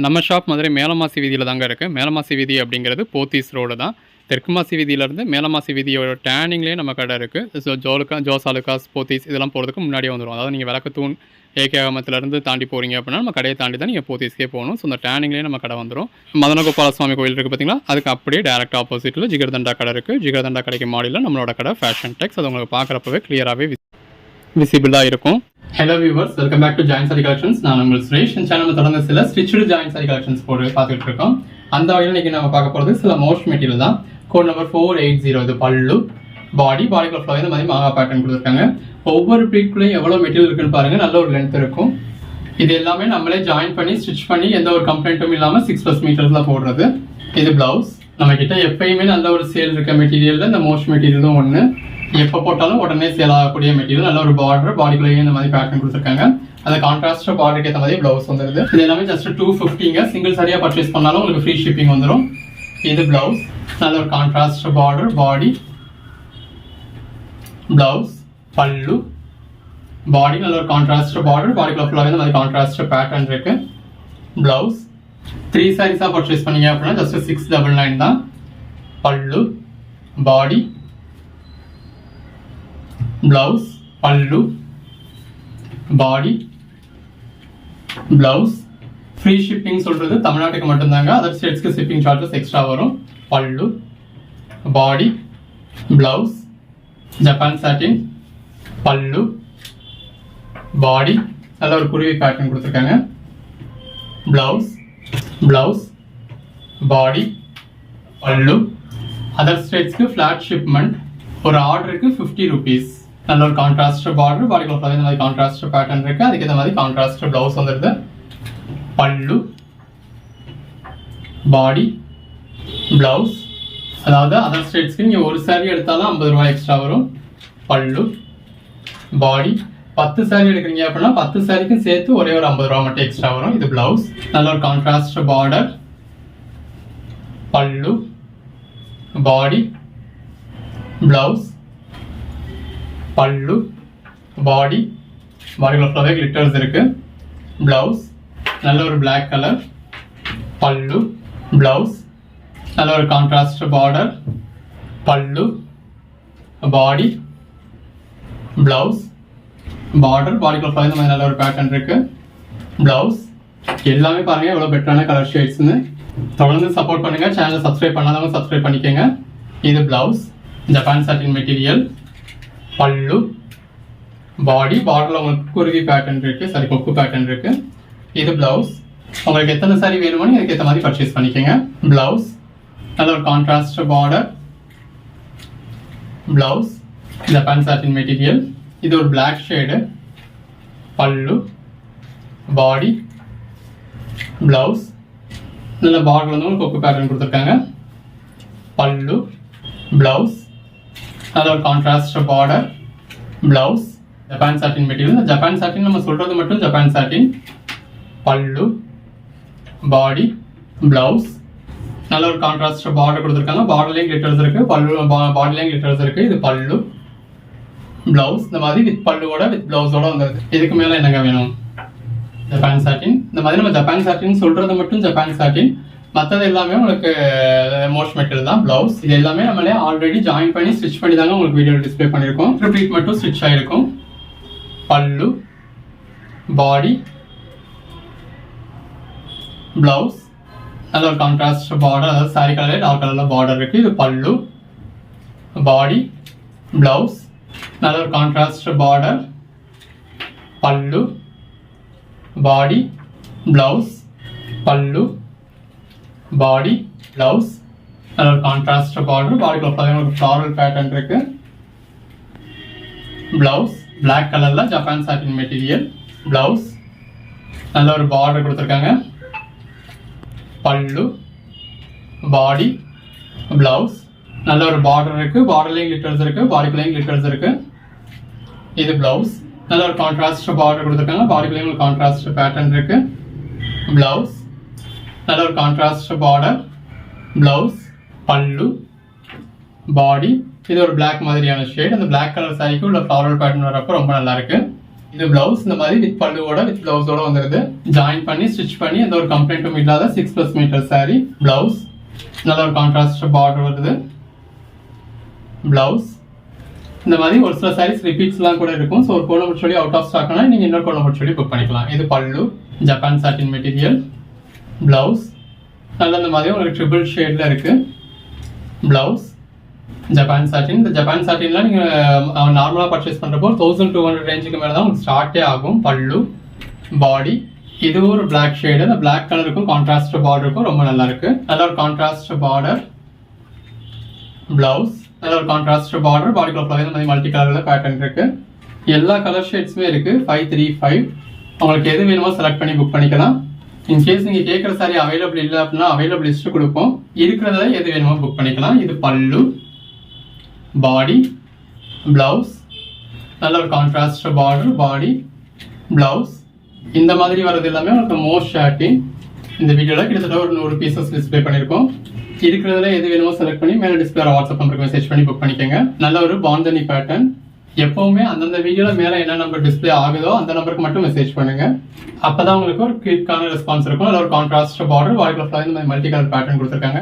நம்ம ஷாப் மதுரை மேலமாசி வீதியில் தாங்க இருக்குது. மேலமாசி வீதி அப்படிங்கிறது போத்தீஸ் ரோடு தான். தெற்கு மாசி வீதியிலேருந்து மேலமாசி வீதியோட டேர்னிங்லேயே நம்ம கடை இருக்குது. ஸோ ஜோஸ் ஆலுக்காஸ் போத்தீஸ் இதெல்லாம் போகிறதுக்கு முன்னாடியே வந்துடும். அதாவது நீங்கள் விளக்கத்தூண் ஏகே அகமத்துலேருந்து தாண்டி போகிறீங்க அப்படின்னா நம்ம கடையை தாண்டி தான் நீங்கள் போத்தீஸ்க்கே போகணும். ஸோ அந்த டேர்னிங்லேயே நம்ம கடை வந்துடும். மதனகோபால சுவாமி கோயில் இருக்குது பார்த்தீங்களா, அதுக்கு அப்படியே டேரக்ட் ஆப்போசிட்டில் ஜிகர்தண்டா கடை இருக்குது. ஜிகர்தண்டா கடைக்கு மாடியில் நம்மளோட கடை ஃபேஷன் டெக்ஸ். அது உங்களுக்கு பார்க்குறப்பவே கிளியராகவே விசிபிளாக இருக்கும். Hello viewers, welcome back to join sari collections. நான் உங்கள் சுரேஷ். இந்த சேனல் தொடர்ந்து சில ஸ்டிச்சு ஜாயின் சாரி கலெக்ஷன்ஸ் போட்டு பார்த்துட்டு இருக்கோம். அந்த வகையில் இன்னைக்கு நம்ம பார்க்க போகிறது சில மோஸ்ட் மெட்டீரியல் தான். Code number 480. இது பல்லு, பாடிக்குள்ள ஃப்ளோ இந்த மாதிரி மாங்கா பேட்டர்ன் கொடுத்துருக்காங்க. ஒவ்வொரு ப்ளீட்குள்ளேயும் எவ்வளோ மெட்டீரியல் இருக்குன்னு பாருங்க. நல்ல ஒரு லென்த் இருக்கும். இது எல்லாமே நம்மளே ஜாயின் பண்ணி ஸ்டிச் பண்ணி எந்த ஒரு கம்ப்ளைண்ட்டும் இல்லாமல் 6+ மீட்டர்ஸ்ல போடுறது. இது பிளவுஸ். நம்ம கிட்ட எப்பயுமே நல்ல ஒரு சேல் இருக்க மெட்டீரியல் இந்த மோஸ்ட் மெட்டீரியலும் ஒன்று. எப்போ போட்டாலும் உடனே சேல் ஆகக்கூடிய மெட்டீரியல். நல்ல ஒரு பார்டர், பாடிக்குள்ளேயே இந்த மாதிரி பேட்டர்ன் கொடுத்துருக்காங்க. அந்த கான்ட்ராஸ்ட் பார்டருக்கு ஏற்ற மாதிரி பிளவுஸ் வந்துருது. இது எல்லாமே ஜஸ்ட் 250ங்க. சிங்கிள் சாரியா பர்ச்சேஸ் பண்ணாலும் உங்களுக்கு ஃப்ரீ ஷிப்பிங் வந்துடும். இது பிளவுஸ். நல்ல ஒரு கான்ட்ராஸ்ட் பார்டர், பாடி, பிளவுஸ், பல்லு, பாடி நல்ல ஒரு கான்ட்ராஸ்ட் பார்டர், பாடிக்குள்ள ஃபுல்லாக இந்த மாதிரி கான்ட்ராஸ்ட் பேட்டர்ன் இருக்கு. பிளவுஸ் 3 சாரீஸா பர்ச்சேஸ் பண்ணீங்க அப்படின்னா ஜஸ்ட் 699 தான். பல்லு, பாடி, பிளவுஸ், பல்லு, பாடி, பிளவுஸ். ஃப்ரீ ஷிப்பிங் சொல்றது தமிழ்நாட்டுக்கு மட்டும்தாங்க. அதர் ஸ்டேட்ஸ்க்கு ஷிப்பிங் சார்ஜஸ் எக்ஸ்ட்ரா வரும். பல்லு, பாடி, பிளவுஸ், ஜப்பான் சாட்டின், பல்லு, பாடி நல்ல ஒரு குருவி பேட்டர்ன் கொடுத்துருக்காங்க. Blouse, blouse, body, pallu. Other ஸ்டேட்ஸ்க்கு ஃபிளாட் ஷிப்மெண்ட். ஒரு ஆர்டருக்கு 50 rupees. நல்ல ஒரு கான்ட்ராஸ்ட் பார்டர், பாடிக்குள்ள இந்த மாதிரி கான்ட்ராஸ்ட் பேட்டர்ன் இருக்கு. அதுக்கு இந்த மாதிரி கான்ட்ராஸ்ட் பிளவுஸ் வந்துருது. பல்லு, பாடி, பிளவுஸ். அதாவது அதர் ஸ்டேட்ஸ்க்கு நீங்க ஒரு சாரி எடுத்தாலும் 50 ரூபாய் எக்ஸ்ட்ரா வரும். பல்லு, பாடி. 10 சாரி எடுக்கிறீங்க அப்படின்னா 10 சாரிக்கும் சேர்த்து ஒரே ஒரு 50 ரூபா மட்டும் எக்ஸ்ட்ரா வரும். இது பிளவுஸ். நல்ல ஒரு கான்ட்ராஸ்ட் பார்டர், பல்லு, பாடி, பிளவுஸ், பல்லு, பாடி, பாடிக்குள்ள ஃபுல்லாவே கிளிட்டர்ஸ் இருக்கு. பிளவுஸ் நல்ல ஒரு பிளாக் கலர், பல்லு, பிளவுஸ் நல்ல ஒரு கான்ட்ராஸ்ட் பார்டர், பல்லு, பாடி, பிளவுஸ், பார்டர், பாடிக்குள்ள ஃபுல்லாவே இந்த மாதிரி நல்ல ஒரு பேட்டர்ன் இருக்கு. பிளவுஸ். எல்லாமே பாருங்க எவ்வளவு பெட்டரான கலர் ஷேட்ஸ்னு. தொடர்ந்து சப்போர்ட் பண்ணுங்க. சேனலை சப்ஸ்கிரைப் பண்ணாதவங்க சப்ஸ்கிரைப் பண்ணிக்கோங்க. இது பிளவுஸ், ஜப்பான் சாட்டின் மெட்டீரியல், பல்லு, பாடி, பார்டர்ல உங்களுக்கு குருவி பேட்டர்ன் இருக்கு, சாரி கொக்கு பேட்டர்ன் இருக்கு. இது பிளவுஸ். உங்களுக்கு எத்தனை சாரி வேணுமோ இதுக்கு ஏற்ற மாதிரி பர்ச்சேஸ் பண்ணிக்கோங்க. பிளவுஸ் நல்ல ஒரு contrast border, blouse, Japan satin material. இது ஒரு பிளாக் ஷேடு. பல்லு, பாடி, பிளவுஸ் நல்ல பார்டர்ல வந்து உங்களுக்கு கொக்கு பேட்டர்ன் கொடுத்துருக்காங்க. பல்லு, பிளவுஸ் நல்ல ஒரு contrast border, blouse, Japan satin material. Japan satin நம்ம சொல்றது மட்டும் ஜப்பான் சாட்டின். பல்லு, பாடி, பிளவுஸ் நல்ல ஒரு கான்ட்ராஸ்ட் பார்டர் கொடுத்துருக்காங்க. பார்டர்லயும் கிளிட்டர்ஸ் இருக்கு, பல்லு பாடிலையும் கிளிட்டர்ஸ் இருக்கு. இது பல்லு, பிளவுஸ் இந்த மாதிரி வித் பல்லுவோட வித் பிளவுஸோட வந்துருது. இதுக்கு மேல என்னங்க வேணும்? ஜப்பான் சாட்டின். இந்த மாதிரி நம்ம ஜப்பான் சாட்டின் சொல்றது மட்டும் ஜப்பான் சாட்டின். மற்றது எல்லாமே உங்களுக்கு மோஸ்ட் மெட்டீரியல் தான். பிளவுஸ் இது எல்லாமே நம்மளே ஆல்ரெடி ஜாயின் பண்ணி ஸ்டிச் பண்ணி தாங்க உங்களுக்கு வீடியோ டிஸ்பிளே பண்ணியிருக்கோம். ரிப்பீட் மட்டும் ஸ்டிச் ஆகிருக்கும். பல்லு, பாடி, பிளவுஸ் நல்ல ஒரு கான்ட்ராஸ்ட் பார்டர், அதாவது சாரி கலர்ல டார்க் கலர்ல பார்டர் இருக்கு. இது பல்லு, பாடி, பிளவுஸ் நல்ல ஒரு கான்ட்ராஸ்ட் பார்டர், பல்லு, பாடி, பிளவுஸ், பல்லு, பாடி, பிளவுஸ் நல்ல ஒரு கான்ட்ராஸ்ட் பார்டர், பாடிக்குள்ள ஃப்ளாரல் பேட்டர்ன் இருக்கு. பிளவுஸ் பிளாக் கலர்ல ஜப்பான் சாட்டின் மெட்டீரியல். பிளவுஸ் நல்ல ஒரு பார்டர் கொடுத்துருக்காங்க. பல்லு, பாடி, பிளவுஸ் நல்ல ஒரு பார்டர் இருக்கு. பார்டர்லயும் கிளிட்டர்ஸ் இருக்கு, பாடிக்குள்ளேயும் கிளிட்டர்ஸ் இருக்கு. இது பிளவுஸ். நல்ல ஒரு கான்ட்ராஸ்ட் பார்டர் கொடுத்துருக்காங்க. பாடிக்குள்ளேயும் கான்ட்ராஸ்ட் பேட்டர்ன் இருக்கு. பிளவுஸ் நல்ல ஒரு கான்ட்ராஸ்ட் பார்டர், பிளவுஸ், பல்லு, பாடி. இது ஒரு பிளாக் மாதிரியான ஷேட். அந்த பிளாக் கலர் சாரிக்கு உள்ள ஃப்ளாரல் பேட்டர்ன் வரப்போ ரொம்ப நல்லா இருக்கு. இது பிளவுஸ் இந்த மாதிரி வித் பல்லுவோட வித் பிளவுஸோட வந்துருது. ஜாயின் பண்ணி ஸ்டிச் பண்ணி எந்த ஒரு கம்ப்ளைண்ட்டும் இல்லாத 6+ மீட்டர் saree. பிளவுஸ் நல்ல ஒரு கான்ட்ராஸ்ட் பார்டர் வருது. பிளவுஸ் இந்த மாதிரி ஒரு சில sarees ரிப்பீட்ஸ்லாம் கூட இருக்கும். ஸோ ஒரு கோட் நம்பர் சொல்லி அவுட் ஆஃப் ஸ்டாக்னா நீங்கள் இன்னொரு கோட் நம்பர் சொல்லி புக் பண்ணிக்கலாம். இது பல்லு ஜப்பான் சாட்டின் மெட்டீரியல். பிளவுஸ் நல்ல இந்த மாதிரி உங்களுக்கு ட்ரிபிள் ஷேட்ல இருக்கு. பிளவுஸ் ஜப்பான் சாட்டின். இந்த ஜப்பான் சாட்டின்ல நீங்கள் நார்மலாக பர்ச்சேஸ் பண்ணுறப்போ 1200 ரேஞ்சுக்கு மேலே தான் உங்களுக்கு ஸ்டார்ட்டே ஆகும். பல்லு பாடி இது ஒரு பிளாக் ஷேடு. அந்த பிளாக் கலருக்கும் கான்ட்ராஸ்ட் பார்டருக்கும் ரொம்ப நல்லா இருக்கு. நல்ல ஒரு கான்ட்ராஸ்ட் பார்டர். பிளவுஸ் நல்ல ஒரு கான்ட்ராஸ்ட் பார்டர். பாடிக்குள்ள ஃபுல்லாக இந்த மாதிரி மல்டி கலர்ல பேட்டர்ன் இருக்கு. எல்லா கலர் ஷேட்ஸுமே இருக்கு. 535 உங்களுக்கு எது வேணுமோ செலக்ட் பண்ணி புக் பண்ணிக்கலாம். இன்கேஸ் நீங்க கேட்குற சாரி அவைலபிள் இல்லை அப்படின்னா அவைலபிள் லிஸ்ட் கொடுப்போம். இருக்கிறத எது வேணுமோ புக் பண்ணிக்கலாம். இது பல்லு பாடி. பிளவுஸ் நல்ல ஒரு கான்ட்ராஸ்ட் பார்டர். பாடி பிளவுஸ் இந்த மாதிரி வரது எல்லாமே உங்களுக்கு மோஸ்ட் ஷார்ட்டிங். இந்த வீடியோவில் கிட்டத்தட்ட ஒரு 100 பீசஸ் டிஸ்பிளே பண்ணியிருக்கோம். இருக்கிறதுல எது வேணுமோ செலக்ட் பண்ணி மேலே டிஸ்பிளே வாட்ஸ்அப் நம்பருக்கு மெசேஜ் பண்ணி புக் பண்ணிக்கோங்க. நல்ல ஒரு பாந்தனி பேட்டர்ன். எப்பவுமே அந்தந்த வீடியோவில் மேலே என்ன நம்பர் டிஸ்பிளே ஆகுதோ அந்த நம்பருக்கு மட்டும் மெசேஜ் பண்ணுங்க. அப்பதான் உங்களுக்கு ஒரு குயிக்கான ரெஸ்பான்ஸ் இருக்கும். நல்ல ஒரு கான்ட்ராஸ்ட் பார்டர். பாடிக்குள்ள இந்த மாதிரி மல்டி கலர் பேட்டர்ன் கொடுத்துருக்காங்க.